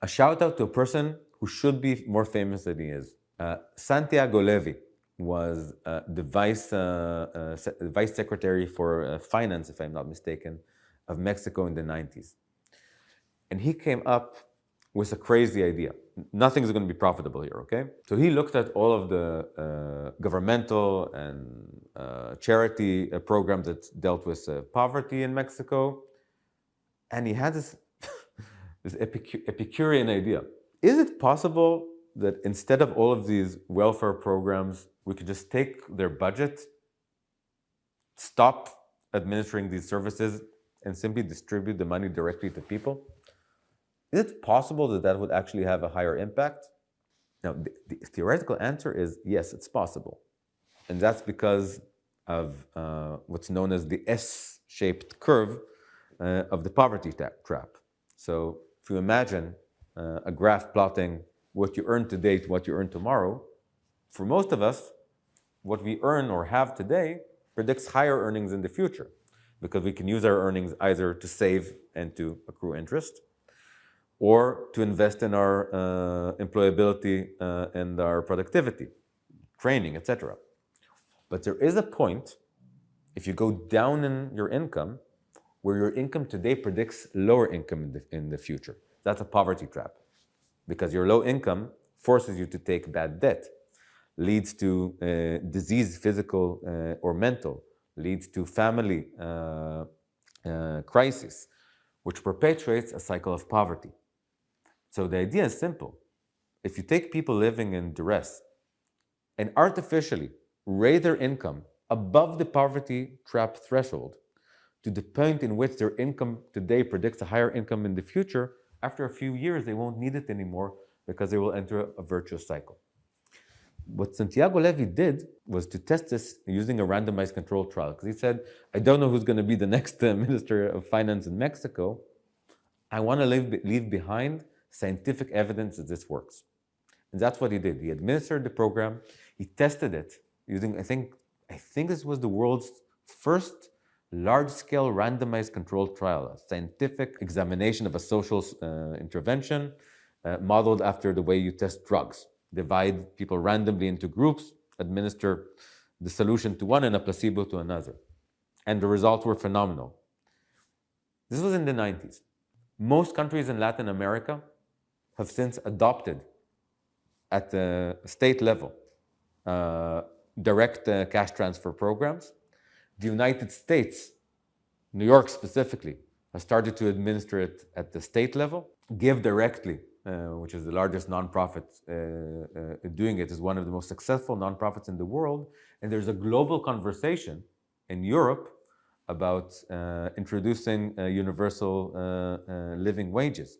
A shout out to a person who should be more famous than he is. Santiago Levy was the vice secretary for finance, if I'm not mistaken, of Mexico in the 90s. And he came up with a crazy idea. Nothing's going to be profitable here, okay? So he looked at all of the governmental and charity programs that dealt with poverty in Mexico, and he had this, this Epicurean idea. Is it possible that instead of all of these welfare programs, we could just take their budget, stop administering these services, and simply distribute the money directly to people? Is it possible that that would actually have a higher impact? Now, the theoretical answer is yes, it's possible. And that's because of what's known as the S-shaped curve of the poverty trap. So if you imagine a graph plotting what you earn today to what you earn tomorrow, for most of us, what we earn or have today predicts higher earnings in the future, because we can use our earnings either to save and to accrue interest, or to invest in our employability and our productivity, training, etc. But there is a point, if you go down in your income, where your income today predicts lower income in the future. That's a poverty trap, because your low income forces you to take bad debt, leads to disease, physical or mental, leads to family crisis, which perpetuates a cycle of poverty. So the idea is simple. If you take people living in duress and artificially raise their income above the poverty trap threshold to the point in which their income today predicts a higher income in the future, after a few years, they won't need it anymore because they will enter a virtuous cycle. What Santiago Levy did was to test this using a randomized controlled trial, because he said, I don't know who's going to be the next Minister of Finance in Mexico. I want to leave behind scientific evidence that this works. And that's what he did. He administered the program. He tested it using, I think this was the world's first large-scale randomized controlled trial, a scientific examination of a social intervention modeled after the way you test drugs. Divide people randomly into groups, administer the solution to one and a placebo to another. And the results were phenomenal. This was in the 90s. Most countries in Latin America have since adopted, at the state level, direct cash transfer programs. The United States, New York specifically, has started to administer it at the state level. Give Directly, which is the largest nonprofit doing it, is one of the most successful nonprofits in the world. And there's a global conversation in Europe about introducing universal living wages.